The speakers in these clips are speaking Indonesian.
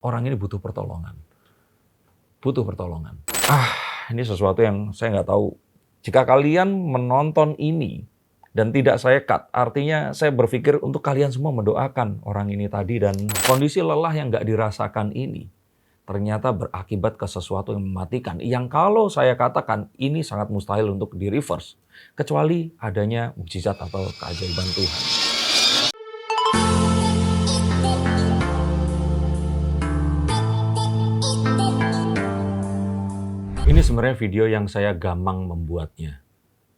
orang ini butuh pertolongan. Butuh pertolongan. Ini sesuatu yang saya nggak tahu. Jika kalian menonton ini dan tidak saya cut, artinya saya berpikir untuk kalian semua mendoakan orang ini tadi, dan kondisi lelah yang nggak dirasakan ini ternyata berakibat ke sesuatu yang mematikan. Yang kalau saya katakan ini sangat mustahil untuk di reverse, kecuali adanya mukjizat atau keajaiban Tuhan. Ini sebenarnya video yang saya gamang membuatnya,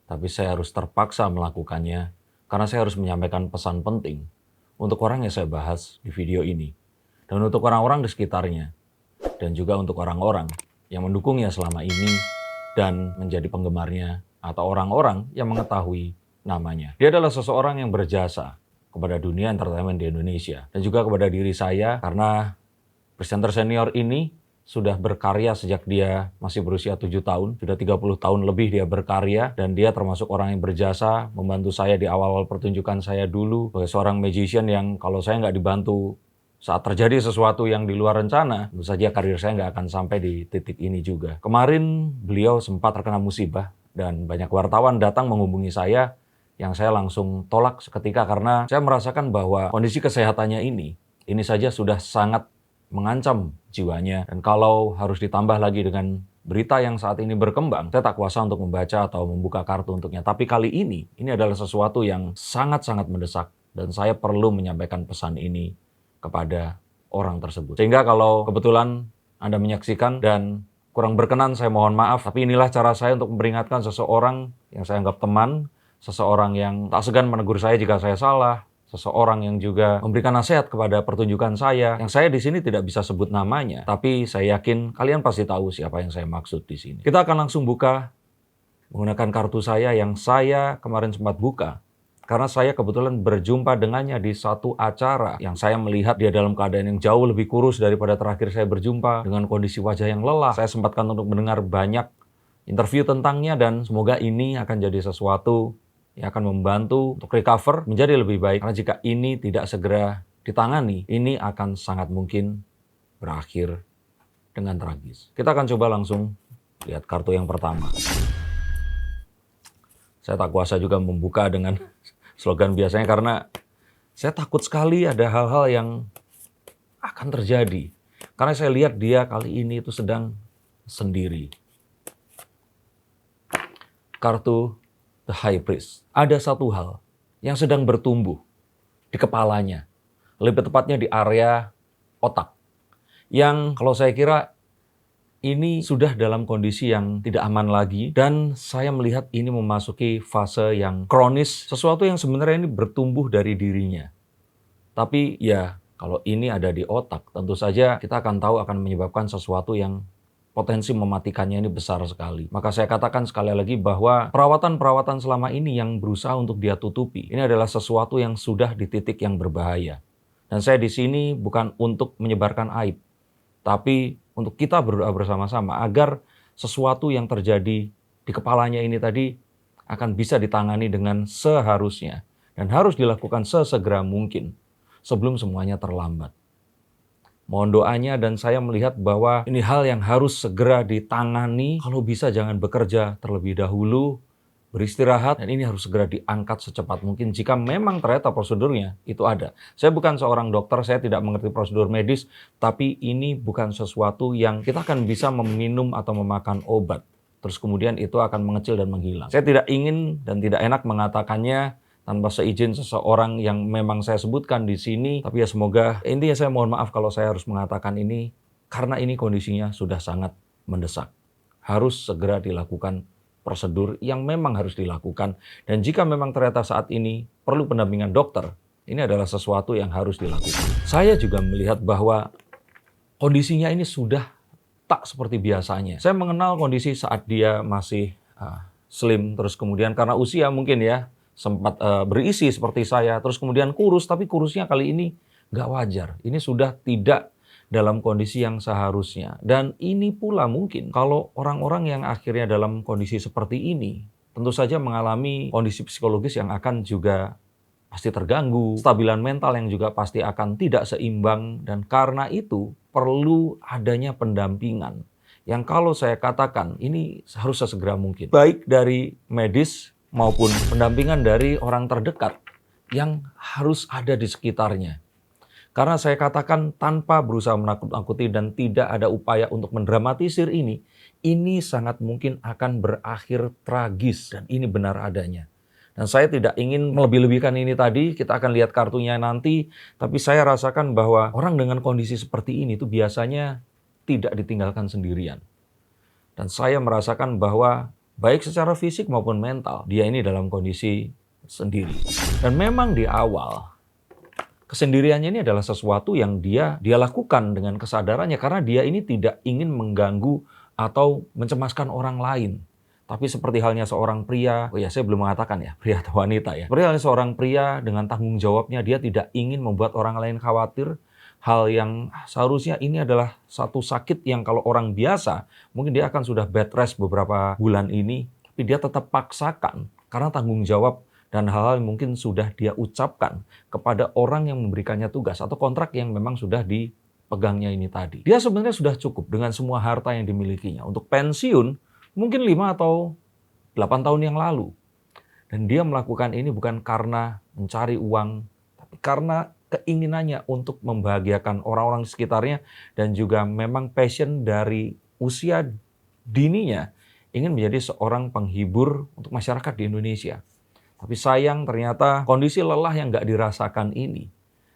tapi saya harus terpaksa melakukannya karena saya harus menyampaikan pesan penting untuk orang yang saya bahas di video ini, dan untuk orang-orang di sekitarnya, dan juga untuk orang-orang yang mendukungnya selama ini dan menjadi penggemarnya atau orang-orang yang mengetahui namanya. Dia adalah seseorang yang berjasa kepada dunia entertainment di Indonesia dan juga kepada diri saya, karena presenter senior ini sudah berkarya sejak dia masih berusia 7 tahun, sudah 30 tahun lebih dia berkarya, dan dia termasuk orang yang berjasa membantu saya di awal-awal pertunjukan saya dulu sebagai seorang magician yang kalau saya nggak dibantu saat terjadi sesuatu yang di luar rencana, tentu saja karir saya nggak akan sampai di titik ini juga. Kemarin beliau sempat terkena musibah dan banyak wartawan datang menghubungi saya, yang saya langsung tolak seketika karena saya merasakan bahwa kondisi kesehatannya ini saja sudah sangat mengancam jiwanya, dan kalau harus ditambah lagi dengan berita yang saat ini berkembang, saya tak kuasa untuk membaca atau membuka kartu untuknya. Tapi kali ini adalah sesuatu yang sangat-sangat mendesak, dan saya perlu menyampaikan pesan ini kepada orang tersebut. Sehingga kalau kebetulan Anda menyaksikan dan kurang berkenan, saya mohon maaf, tapi inilah cara saya untuk memperingatkan seseorang yang saya anggap teman, seseorang yang tak segan menegur saya jika saya salah, seseorang yang juga memberikan nasihat kepada pertunjukan saya, yang saya di sini tidak bisa sebut namanya, tapi saya yakin kalian pasti tahu siapa yang saya maksud di sini. Kita akan langsung buka menggunakan kartu saya yang saya kemarin sempat buka, karena saya kebetulan berjumpa dengannya di satu acara yang saya melihat dia dalam keadaan yang jauh lebih kurus daripada terakhir saya berjumpa, dengan kondisi wajah yang lelah. Saya sempatkan untuk mendengar banyak interview tentangnya, dan semoga ini akan jadi sesuatu yang akan membantu untuk recover menjadi lebih baik. Karena jika ini tidak segera ditangani, ini akan sangat mungkin berakhir dengan tragis. Kita akan coba langsung lihat kartu yang pertama. Saya tak kuasa juga membuka dengan slogan biasanya karena saya takut sekali ada hal-hal yang akan terjadi. Karena saya lihat dia kali ini itu sedang sendiri. Kartu The High Priest. Ada satu hal yang sedang bertumbuh di kepalanya, lebih tepatnya di area otak, yang kalau saya kira ini sudah dalam kondisi yang tidak aman lagi, dan saya melihat ini memasuki fase yang kronis, sesuatu yang sebenarnya ini bertumbuh dari dirinya. Tapi ya, kalau ini ada di otak, tentu saja kita akan tahu akan menyebabkan sesuatu yang potensi mematikannya ini besar sekali. Maka saya katakan sekali lagi bahwa perawatan-perawatan selama ini yang berusaha untuk dia tutupi, ini adalah sesuatu yang sudah di titik yang berbahaya. Dan saya di sini bukan untuk menyebarkan aib, tapi untuk kita berdoa bersama-sama agar sesuatu yang terjadi di kepalanya ini tadi akan bisa ditangani dengan seharusnya, dan harus dilakukan sesegera mungkin sebelum semuanya terlambat. Mohon doanya, dan saya melihat bahwa ini hal yang harus segera ditangani. Kalau bisa jangan bekerja terlebih dahulu, beristirahat, dan ini harus segera diangkat secepat mungkin jika memang ternyata prosedurnya itu ada. Saya bukan seorang dokter, saya tidak mengerti prosedur medis, tapi ini bukan sesuatu yang kita akan bisa meminum atau memakan obat terus kemudian itu akan mengecil dan menghilang. Saya tidak ingin dan tidak enak mengatakannya tanpa seizin seseorang yang memang saya sebutkan di sini. Tapi ya semoga, intinya saya mohon maaf kalau saya harus mengatakan ini, karena ini kondisinya sudah sangat mendesak. Harus segera dilakukan prosedur yang memang harus dilakukan. Dan jika memang ternyata saat ini perlu pendampingan dokter, ini adalah sesuatu yang harus dilakukan. Saya juga melihat bahwa kondisinya ini sudah tak seperti biasanya. Saya mengenal kondisi saat dia masih slim, terus kemudian karena usia mungkin ya, sempat berisi seperti saya, terus kemudian kurus, tapi kurusnya kali ini nggak wajar. Ini sudah tidak dalam kondisi yang seharusnya. Dan ini pula mungkin kalau orang-orang yang akhirnya dalam kondisi seperti ini, tentu saja mengalami kondisi psikologis yang akan juga pasti terganggu, stabilan mental yang juga pasti akan tidak seimbang, dan karena itu perlu adanya pendampingan. Yang kalau saya katakan ini harus sesegera mungkin. Baik dari medis maupun pendampingan dari orang terdekat yang harus ada di sekitarnya. Karena saya katakan tanpa berusaha menakut-nakuti dan tidak ada upaya untuk mendramatisir ini sangat mungkin akan berakhir tragis dan ini benar adanya. Dan saya tidak ingin melebih-lebihkan ini tadi, kita akan lihat kartunya nanti, tapi saya rasakan bahwa orang dengan kondisi seperti ini itu biasanya tidak ditinggalkan sendirian. Dan saya merasakan bahwa baik secara fisik maupun mental, dia ini dalam kondisi sendiri. Dan memang di awal, kesendiriannya ini adalah sesuatu yang dia lakukan dengan kesadarannya karena dia ini tidak ingin mengganggu atau mencemaskan orang lain. Tapi seperti halnya seorang pria, saya belum mengatakan ya, pria atau wanita ya. Seperti halnya seorang pria dengan tanggung jawabnya, dia tidak ingin membuat orang lain khawatir. Hal yang seharusnya ini adalah satu sakit yang kalau orang biasa, mungkin dia akan sudah bed rest beberapa bulan ini. Tapi dia tetap paksakan karena tanggung jawab dan hal-hal yang mungkin sudah dia ucapkan kepada orang yang memberikannya tugas atau kontrak yang memang sudah dipegangnya ini tadi. Dia sebenarnya sudah cukup dengan semua harta yang dimilikinya. Untuk pensiun mungkin 5 atau 8 tahun yang lalu. Dan dia melakukan ini bukan karena mencari uang, tapi karena keinginannya untuk membahagiakan orang-orang di sekitarnya dan juga memang passion dari usia dininya ingin menjadi seorang penghibur untuk masyarakat di Indonesia. Tapi sayang ternyata kondisi lelah yang nggak dirasakan ini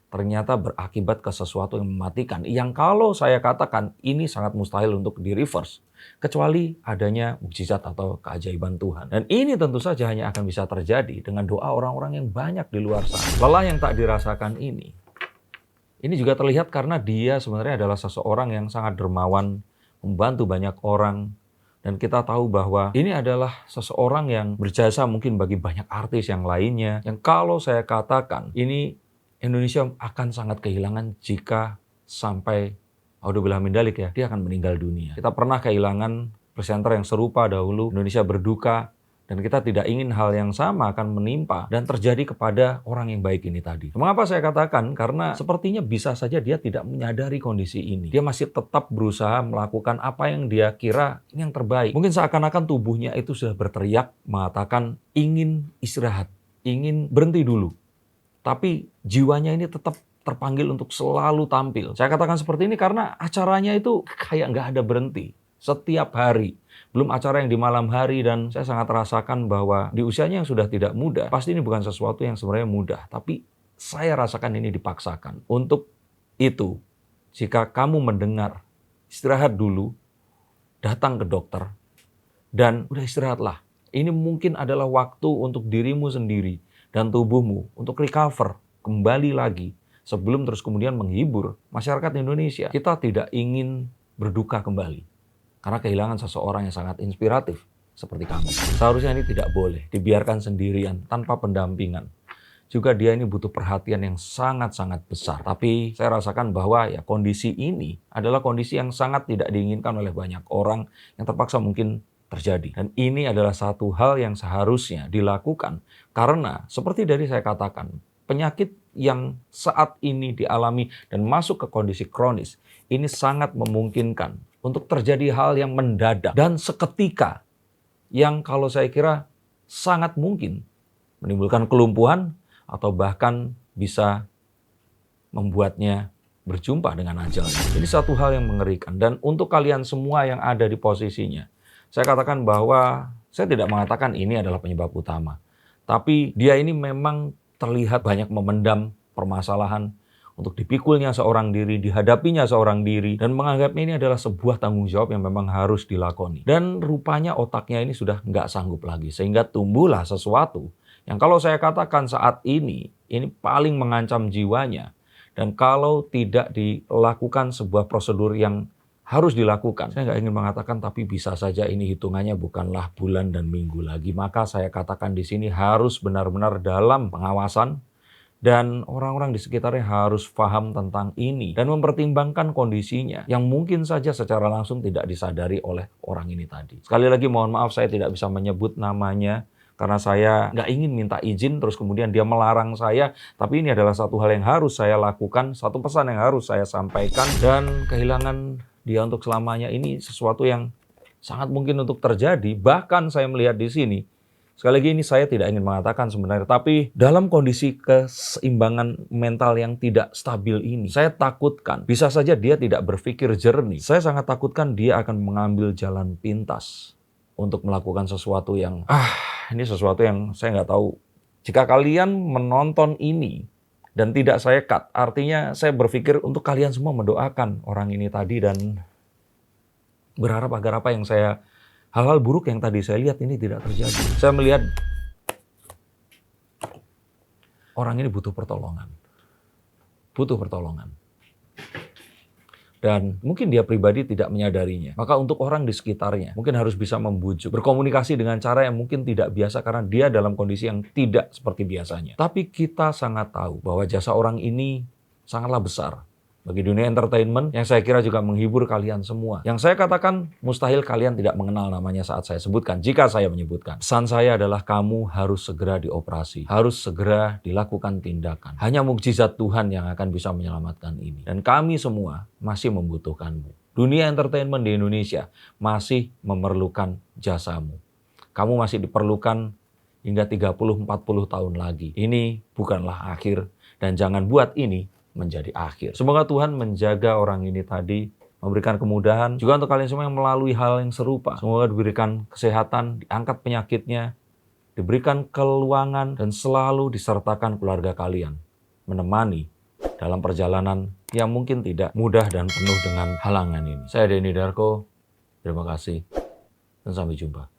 ternyata berakibat ke sesuatu yang mematikan. Yang kalau saya katakan ini sangat mustahil untuk di-reverse. Kecuali adanya mukjizat atau keajaiban Tuhan. Dan ini tentu saja hanya akan bisa terjadi dengan doa orang-orang yang banyak di luar sana. Lelah yang tak dirasakan ini juga terlihat karena dia sebenarnya adalah seseorang yang sangat dermawan, membantu banyak orang. Dan kita tahu bahwa ini adalah seseorang yang berjasa mungkin bagi banyak artis yang lainnya. Yang kalau saya katakan, ini Indonesia akan sangat kehilangan jika sampai audzubillah min dzalik ya, dia akan meninggal dunia. Kita pernah kehilangan presenter yang serupa dahulu, Indonesia berduka. Dan kita tidak ingin hal yang sama akan menimpa dan terjadi kepada orang yang baik ini tadi. Mengapa saya katakan? Karena sepertinya bisa saja dia tidak menyadari kondisi ini. Dia masih tetap berusaha melakukan apa yang dia kira ini yang terbaik. Mungkin seakan-akan tubuhnya itu sudah berteriak mengatakan ingin istirahat, ingin berhenti dulu. Tapi jiwanya ini tetap terpanggil untuk selalu tampil. Saya katakan seperti ini karena acaranya itu kayak nggak ada berhenti. Setiap hari. Belum acara yang di malam hari dan saya sangat rasakan bahwa di usianya yang sudah tidak muda, pasti ini bukan sesuatu yang sebenarnya mudah. Tapi saya rasakan ini dipaksakan. Untuk itu, jika kamu mendengar, istirahat dulu, datang ke dokter, dan udah istirahatlah. Ini mungkin adalah waktu untuk dirimu sendiri dan tubuhmu untuk recover, kembali lagi, sebelum terus kemudian menghibur masyarakat Indonesia. Kita tidak ingin berduka kembali. Karena kehilangan seseorang yang sangat inspiratif seperti kamu. Seharusnya ini tidak boleh dibiarkan sendirian tanpa pendampingan. Juga dia ini butuh perhatian yang sangat-sangat besar. Tapi saya rasakan bahwa ya kondisi ini adalah kondisi yang sangat tidak diinginkan oleh banyak orang yang terpaksa mungkin terjadi. Dan ini adalah satu hal yang seharusnya dilakukan. Karena seperti dari saya katakan, penyakit yang saat ini dialami dan masuk ke kondisi kronis, ini sangat memungkinkan untuk terjadi hal yang mendadak dan seketika yang kalau saya kira sangat mungkin menimbulkan kelumpuhan atau bahkan bisa membuatnya berjumpa dengan ajalnya. Ini satu hal yang mengerikan dan untuk kalian semua yang ada di posisinya, saya katakan bahwa saya tidak mengatakan ini adalah penyebab utama. Tapi dia ini memang terlihat banyak memendam permasalahan untuk dipikulnya seorang diri, dihadapinya seorang diri, dan menganggapnya ini adalah sebuah tanggung jawab yang memang harus dilakoni. Dan rupanya otaknya ini sudah nggak sanggup lagi, sehingga tumbuhlah sesuatu yang kalau saya katakan saat ini paling mengancam jiwanya. Dan kalau tidak dilakukan sebuah prosedur yang harus dilakukan, saya nggak ingin mengatakan, tapi bisa saja ini hitungannya bukanlah bulan dan minggu lagi. Maka saya katakan di sini harus benar-benar dalam pengawasan, dan orang-orang di sekitarnya harus paham tentang ini dan mempertimbangkan kondisinya yang mungkin saja secara langsung tidak disadari oleh orang ini tadi. Sekali lagi mohon maaf saya tidak bisa menyebut namanya, karena saya nggak ingin minta izin, terus kemudian dia melarang saya. Tapi ini adalah satu hal yang harus saya lakukan, satu pesan yang harus saya sampaikan. Dan kehilangan dia untuk selamanya ini sesuatu yang sangat mungkin untuk terjadi. Bahkan saya melihat di sini, sekali lagi ini saya tidak ingin mengatakan sebenarnya, tapi dalam kondisi keseimbangan mental yang tidak stabil ini, saya takutkan bisa saja dia tidak berpikir jernih. Saya sangat takutkan dia akan mengambil jalan pintas untuk melakukan sesuatu yang, ini sesuatu yang saya nggak tahu. Jika kalian menonton ini dan tidak saya cut, artinya saya berpikir untuk kalian semua mendoakan orang ini tadi dan berharap agar apa yang hal-hal buruk yang tadi saya lihat ini tidak terjadi. Saya melihat orang ini butuh pertolongan. Butuh pertolongan. Dan mungkin dia pribadi tidak menyadarinya. Maka untuk orang di sekitarnya, mungkin harus bisa membujuk. Berkomunikasi dengan cara yang mungkin tidak biasa karena dia dalam kondisi yang tidak seperti biasanya. Tapi kita sangat tahu bahwa jasa orang ini sangatlah besar bagi dunia entertainment yang saya kira juga menghibur kalian semua. Yang saya katakan mustahil kalian tidak mengenal namanya saat saya sebutkan. Jika saya menyebutkan, pesan saya adalah kamu harus segera dioperasi. Harus segera dilakukan tindakan. Hanya mukjizat Tuhan yang akan bisa menyelamatkan ini. Dan kami semua masih membutuhkanmu. Dunia entertainment di Indonesia masih memerlukan jasamu. Kamu masih diperlukan hingga 30-40 tahun lagi. Ini bukanlah akhir dan jangan buat ini menjadi akhir. Semoga Tuhan menjaga orang ini tadi, memberikan kemudahan juga untuk kalian semua yang melalui hal yang serupa. Semoga diberikan kesehatan, diangkat penyakitnya, diberikan keluangan dan selalu disertakan keluarga kalian, menemani dalam perjalanan yang mungkin tidak mudah dan penuh dengan halangan ini. Saya Denny Darko, terima kasih dan sampai jumpa.